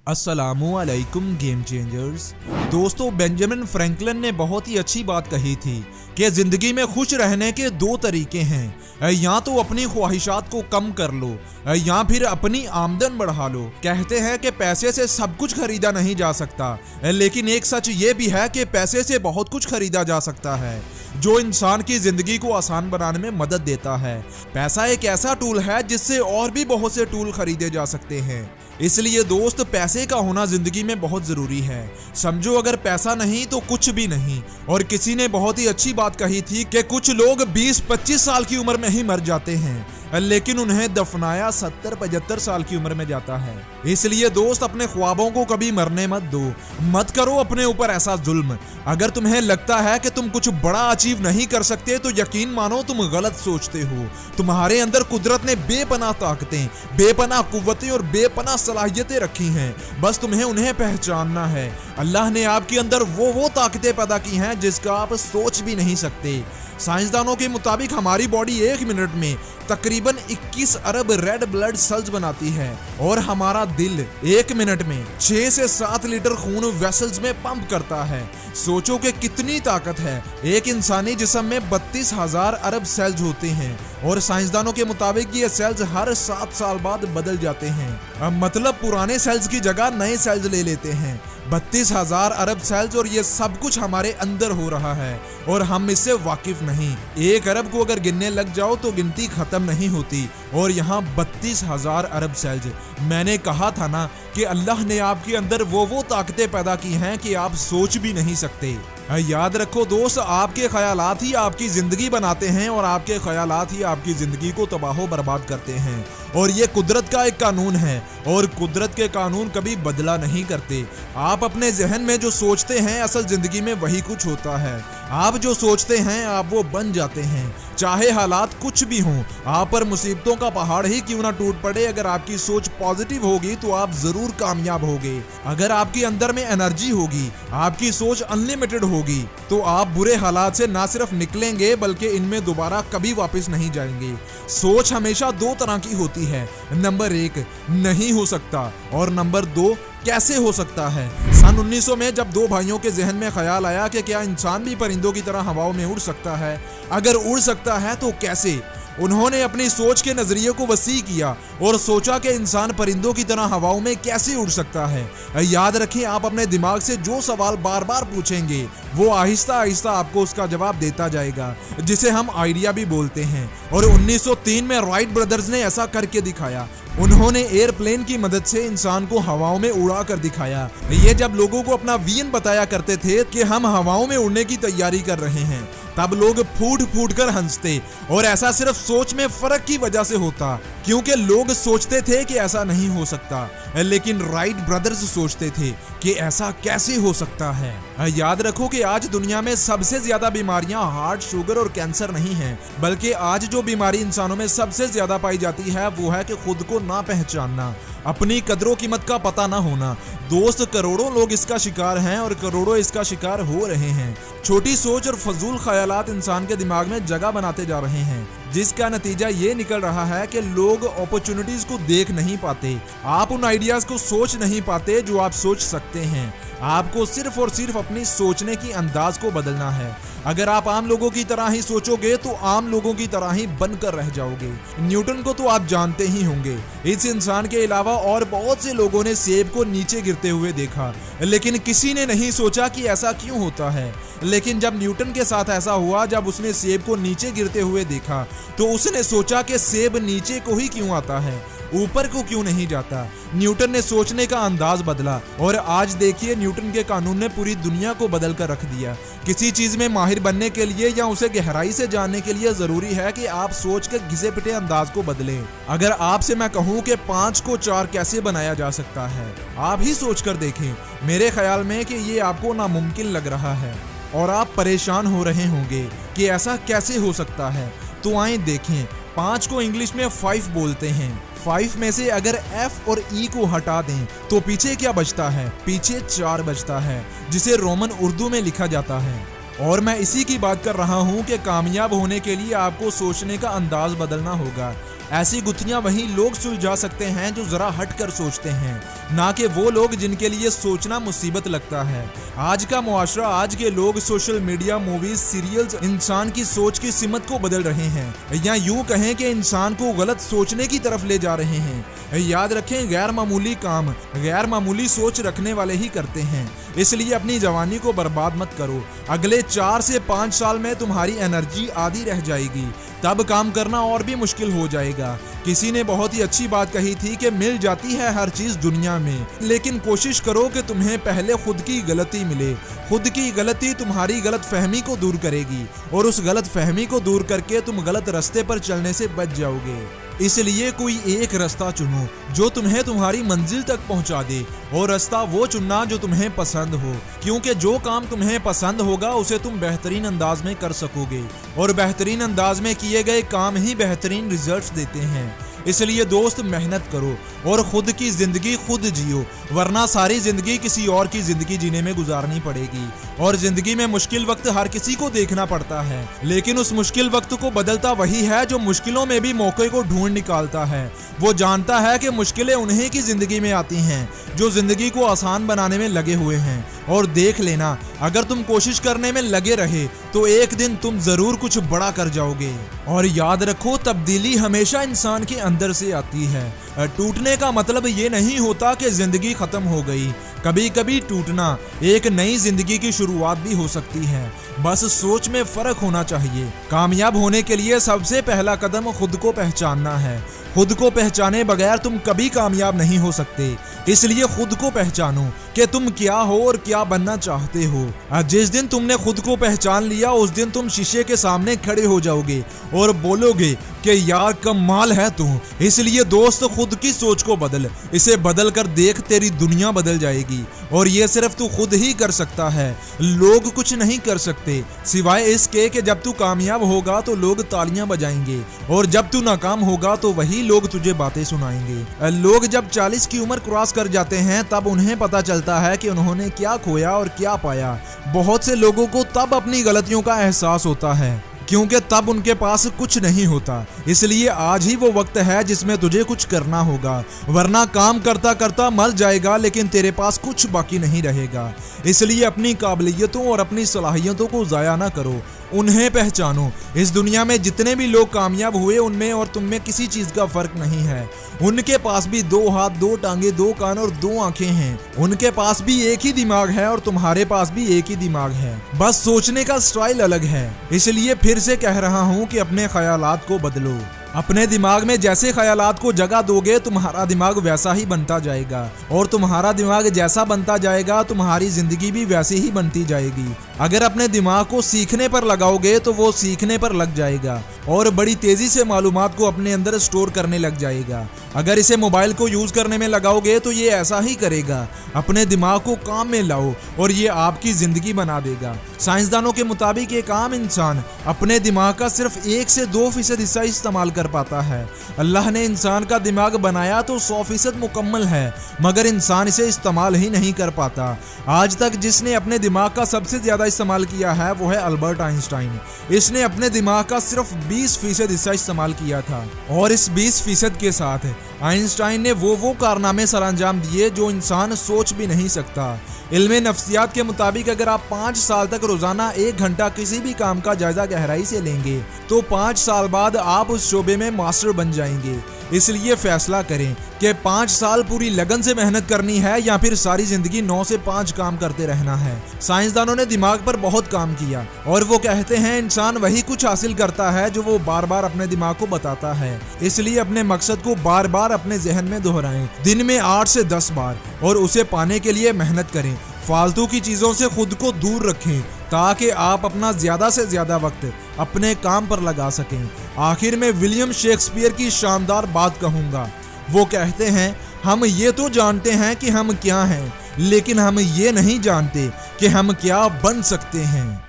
अस्सलामुअलैकुम game changers. दोस्तों, Benjamin Franklin ने बहुत ही अच्छी बात कही थी कि जिंदगी में खुश रहने के दो तरीके हैं, या तो अपनी ख्वाहिशात को कम कर लो या फिर अपनी आमदन बढ़ा लो। कहते हैं कि पैसे से सब कुछ खरीदा नहीं जा सकता, लेकिन एक सच ये भी है कि पैसे से बहुत कुछ खरीदा जा सकता है जो इंसान की जिंदगी को आसान बनाने में मदद देता है। पैसा एक ऐसा टूल है जिससे और भी बहुत से टूल खरीदे जा सकते हैं। इसलिए दोस्त, पैसे का होना जिंदगी में बहुत जरूरी है। समझो, अगर पैसा नहीं तो कुछ भी नहीं। और किसी ने बहुत ही अच्छी बात कही थी कि कुछ लोग 20-25 साल की उम्र में ही मर जाते हैं, लेकिन उन्हें दफनाया 70-75 साल की उम्र में जाता है। इसलिए दोस्त, अपने ख्वाबों को कभी मरने मत दो। मत करो अपने ऊपर ऐसा जुल्म। अगर तुम्हें लगता है कि तुम कुछ बड़ा अचीव नहीं कर सकते तो यकीन मानो तुम गलत सोचते हो। तुम्हारे अंदर कुदरत ने बेपनाह ताकतें, बेपनाह कुव्वतें और बेपनाह सलाहियतें रखी हैं, बस तुम्हें उन्हें पहचानना है। अल्लाह ने आपके अंदर वो ताकतें पैदा की हैं जिसका आप सोच भी नहीं सकते। साइंसदानों के मुताबिक हमारी बॉडी 1 मिनट में तकरीबन 21 अरब रेड ब्लड सेल्स बनाती है और हमारा दिल 1 मिनट में 6 से 7 लीटर खून वेसल्स में पंप करता है। सोचो कि कितनी ताकत है। एक इंसानी जिस्म में 32,000 अरब सेल्स होते हैं और साइंसदानों के मुताबिक ये सेल्स हर 7 साल बाद बदल जाते हैं। मतलब पुराने सेल्स की जगह नए सेल्स ले लेते हैं। 32,000 अरब सेल्स, और ये सब कुछ हमारे अंदर हो रहा है और हम इससे वाकिफ नहीं। 1 अरब को अगर गिनने लग जाओ तो गिनती खत्म नहीं होती, और यहाँ 32,000 अरब सेल्स। मैंने कहा था ना कि अल्लाह ने आपके अंदर वो ताकतें पैदा की हैं कि आप सोच भी नहीं सकते। याद रखो दोस्त, आपके ख्यालात ही आपकी जिंदगी बनाते हैं और आपके ख्यालात ही आपकी जिंदगी को तबाह बर्बाद करते हैं। और ये कुदरत का एक कानून है और कुदरत के कानून कभी बदला नहीं करते। आप अपने जहन में जो सोचते हैं असल जिंदगी में वही कुछ होता है। आप जो सोचते हैं आप वो बन जाते हैं, चाहे हालात कुछ भी हों। आप पर मुसीबतों का पहाड़ ही क्यों ना टूट पड़े, अगर आपकी सोच पॉजिटिव होगी तो आप जरूर कामयाब होगे। अगर आपके अंदर में एनर्जी होगी, आपकी सोच अनलिमिटेड होगी, तो आप बुरे हालात से ना सिर्फ निकलेंगे बल्कि इनमें दोबारा कभी वापस नहीं जाएंगे। सोच हमेशा 2 तरह की होती है। नंबर 1, नहीं हो सकता, और नंबर 2, कैसे हो सकता है। सन 1900 में जब 2 भाइयों के जहन में ख्याल आया कि क्या इंसान भी परिंदों की तरह हवाओं में उड़ सकता है, अगर उड़ सकता है तो कैसे, उन्होंने अपनी सोच के नजरिए को वसी किया और सोचा कि इंसान परिंदों की तरह हवाओं में कैसे उड़ सकता है। याद रखें, आप अपने दिमाग से जो सवाल बार बार पूछेंगे वो आहिस्ता आहिस्ता आपको उसका जवाब देता जाएगा, जिसे हम आइडिया भी बोलते हैं। और 1903 में राइट ब्रदर्स ने ऐसा करके दिखाया। उन्होंने एयरप्लेन की मदद से इंसान को हवाओं में उड़ा कर दिखाया। ये जब लोगों को अपना विजन बताया करते थे कि हम हवाओं में उड़ने की तैयारी कर रहे हैं, तब लोग फूट फूट कर हंसते, और ऐसा सिर्फ सोच में फर्क की वजह से होता, क्योंकि लोग सोचते थे कि ऐसा नहीं हो सकता, लेकिन राइट ब्रदर्स सोचते थे कि ऐसा कैसे हो सकता है। याद रखो कि आज दुनिया में सबसे ज्यादा बीमारियां हार्ट, शुगर और कैंसर नहीं हैं, बल्कि आज जो बीमारी इंसानों में सबसे ज्यादा पाई जाती है वो है कि खुद को ना पहचानना, अपनी कदरों कीमत का पता ना होना। दोस्त, करोड़ों लोग इसका शिकार हैं और करोड़ों इसका शिकार हो रहे हैं। छोटी सोच और फजूल ख्यालात इंसान के दिमाग में जगह बनाते जा रहे हैं, जिसका नतीजा ये निकल रहा है कि लोग अपॉर्चुनिटीज को देख नहीं पाते। आप उन आइडियाज को सोच नहीं पाते जो आप सोच सकते हैं। आपको सिर्फ और सिर्फ अपनी सोचने की अंदाज को बदलना है। अगर आप आम लोगों की तरह ही सोचोगे तो आम लोगों की तरह ही बनकर रह जाओगे। न्यूटन को तो आप जानते ही होंगे। इस इंसान के अलावा और बहुत से लोगों ने सेब को नीचे गिरते हुए देखा, लेकिन किसी ने नहीं सोचा कि ऐसा क्यों होता है। लेकिन जब न्यूटन के साथ ऐसा हुआ, जब उसने सेब को नीचे गिरते हुए देखा, तो उसने सोचा कि सेब नीचे को ही क्यों आता है, ऊपर को क्यों नहीं जाता। न्यूटन ने सोचने का अंदाज बदला, और आज देखिए न्यूटन के कानून ने पूरी दुनिया को बदल कर रख दिया। किसी चीज में माहिर बनने के लिए या उसे गहराई से जानने के लिए जरूरी है कि आप सोच के घिसे पिटे अंदाज को बदलें। अगर आपसे मैं कहूं कि 5 को 4 कैसे बनाया जा सकता है, आप ही सोच कर देखें। मेरे ख्याल में कि ये आपको नामुमकिन लग रहा है और आप परेशान हो रहे होंगे कि ऐसा कैसे हो सकता है। तो आइए देखें। 5 को इंग्लिश में 5 बोलते हैं। 5 में से अगर F और E को हटा दें तो पीछे क्या बचता है? पीछे 4 बचता है, जिसे रोमन उर्दू में लिखा जाता है। और मैं इसी की बात कर रहा हूँ कि कामयाब होने के लिए आपको सोचने का अंदाज बदलना होगा। ऐसी गुत्थियां वही लोग सुलझा सकते हैं जो जरा हटकर सोचते हैं, ना कि वो लोग जिनके लिए सोचना मुसीबत लगता है। आज का मुआशरा, आज के लोग सोशल मीडिया, मूवीज, सीरियल्स इंसान की सोच की सिमत को बदल रहे हैं, या यूं कहें कि इंसान को गलत सोचने की तरफ ले जा रहे हैं। याद रखें, गैर मामूली काम गैर मामूली सोच रखने वाले ही करते हैं। इसलिए अपनी जवानी को बर्बाद मत करो। अगले 4 से 5 साल में तुम्हारी एनर्जी आधी रह जाएगी, तब काम करना और भी मुश्किल हो जाएगा। किसी ने बहुत ही अच्छी बात कही थी कि मिल जाती है हर चीज दुनिया में, लेकिन कोशिश करो कि तुम्हें पहले खुद की गलती मिले। खुद की गलती तुम्हारी गलत फहमी को दूर करेगी, और उस गलत फहमी को दूर करके तुम गलत रास्ते पर चलने से बच जाओगे। इसलिए कोई एक रास्ता चुनो जो तुम्हें तुम्हारी मंजिल तक पहुंचा दे, और रास्ता वो चुनना जो तुम्हें पसंद हो, क्योंकि जो काम तुम्हें पसंद होगा उसे तुम बेहतरीन अंदाज में कर सकोगे, और बेहतरीन अंदाज में किए गए काम ही बेहतरीन रिजल्ट्स देते हैं। इसलिए दोस्त, मेहनत करो और खुद की जिंदगी खुद जियो, वरना सारी जिंदगी किसी और की जिंदगी जीने में गुजारनी पड़ेगी। और जिंदगी में मुश्किल वक्त हर किसी को देखना पड़ता है, लेकिन उस मुश्किल वक्त को बदलता वही है जो मुश्किलों में भी मौके को ढूंढ निकालता है। वो जानता है कि मुश्किलें उन्हीं की जिंदगी में आती हैं जो जिंदगी को आसान बनाने में लगे हुए हैं। और देख लेना, अगर तुम कोशिश करने में लगे रहे तो एक दिन तुम जरूर कुछ बड़ा कर जाओगे। और याद रखो, तब्दीली हमेशा इंसान के अंदर से आती है। टूटने का मतलब ये नहीं होता कि जिंदगी खत्म हो गई। कभी कभी टूटना एक नई जिंदगी की शुरुआत भी हो सकती है। बस सोच में फर्क होना चाहिए। कामयाब होने के लिए सबसे पहला कदम खुद को पहचानना है। खुद को पहचाने बगैर तुम कभी कामयाब नहीं हो सकते। इसलिए खुद को पहचानो कि तुम क्या हो और क्या बनना चाहते हो। जिस दिन तुमने खुद को पहचान लिया, उस दिन तुम शीशे के सामने खड़े हो जाओगे और बोलोगे कि यार कमाल है तू। इसलिए दोस्त, खुद की सोच को बदल। इसे बदल कर देख, तेरी दुनिया बदल जाएगी। और ये सिर्फ तू खुद ही कर सकता है, लोग कुछ नहीं कर सकते, सिवाय इसके कि जब तू कामयाब होगा तो लोग तालियां बजाएंगे, और जब तू नाकाम होगा तो वही लोग तुझे बातें सुनाएंगे। लोग जब 40 की उम्र क्रॉस कर जाते हैं तब उन्हें पता चलता है कि उन्होंने क्या खोया और क्या पाया। बहुत से लोगों को तब अपनी गलतियों का एहसास होता है, क्योंकि तब उनके पास कुछ नहीं होता। इसलिए आज ही वो वक्त है जिसमें तुझे कुछ करना होगा, वरना काम करता करता मर जाएगा लेकिन तेरे पास कुछ बाकी नहीं रहेगा। इसलिए अपनी काबिलियतों और अपनी सलाहियतों को ज़ाया ना करो, उन्हें पहचानो। इस दुनिया में जितने भी लोग कामयाब हुए, उनमें और तुम में किसी चीज का फर्क नहीं है। उनके पास भी 2 हाथ, 2 टांगे, 2 कान और 2 आंखें हैं। उनके पास भी एक ही दिमाग है और तुम्हारे पास भी एक ही दिमाग है, बस सोचने का स्टाइल अलग है। इसलिए फिर से कह रहा हूँ कि अपने ख्यालात को बदलो। अपने दिमाग में जैसे ख्यालात को जगह दोगे, तुम्हारा दिमाग वैसा ही बनता जाएगा, और तुम्हारा दिमाग जैसा बनता जाएगा तुम्हारी जिंदगी भी वैसी ही बनती जाएगी। अगर अपने दिमाग को सीखने पर लगाओगे तो वो सीखने पर लग जाएगा और बड़ी तेजी से मालूमात को अपने अंदर स्टोर करने लग जाएगा। अगर इसे मोबाइल को यूज करने में लगाओगे तो ये ऐसा ही करेगा। अपने दिमाग को काम में लाओ और ये आपकी जिंदगी बना देगा। साइंसदानों के मुताबिक एक आम इंसान अपने दिमाग का सिर्फ 1 से 2% हिस्सा इस्तेमाल कर पाता है। अल्लाह ने इंसान का दिमाग बनाया तो 100% मुकम्मल है, मगर इंसान इसे इस्तेमाल ही नहीं कर पाता। आज तक जिसने अपने दिमाग का सबसे ज्यादा इस्तेमाल किया है वो है अल्बर्ट आइंस्टाइन। इसने अपने दिमाग का सिर्फ 20% हिस्सा इस्तेमाल किया था, और इस 20% के साथ आइंस्टाइन ने वो कारनामे सरअंजाम दिए जो इंसान सोच भी नहीं सकता। इल्मे नफ्सियात के मुताबिक अगर आप 5 साल तक रोजाना 1 घंटा किसी भी काम का जायजा गहराई से लेंगे तो 5 साल बाद आप उस शोबे में मास्टर बन जाएंगे। इसलिए फैसला करें कि 5 साल पूरी लगन से मेहनत करनी है या फिर सारी जिंदगी 9 से 5 काम करते रहना है। साइंसदानों ने दिमाग पर बहुत काम किया और वो कहते हैं इंसान वही कुछ हासिल करता है जो वो बार बार अपने दिमाग को बताता है। इसलिए अपने मकसद को बार बार अपने जहन में दोहराएं, दिन में 8 से 10 बार, और उसे पाने के लिए मेहनत करें। फालतू की चीजों से खुद को दूर रखें ताकि आप अपना ज्यादा से ज्यादा वक्त अपने काम पर लगा सकें। आखिर में विलियम शेक्सपियर की शानदार बात कहूंगा। वो कहते हैं, हम ये तो जानते हैं कि हम क्या हैं, लेकिन हम ये नहीं जानते कि हम क्या बन सकते हैं।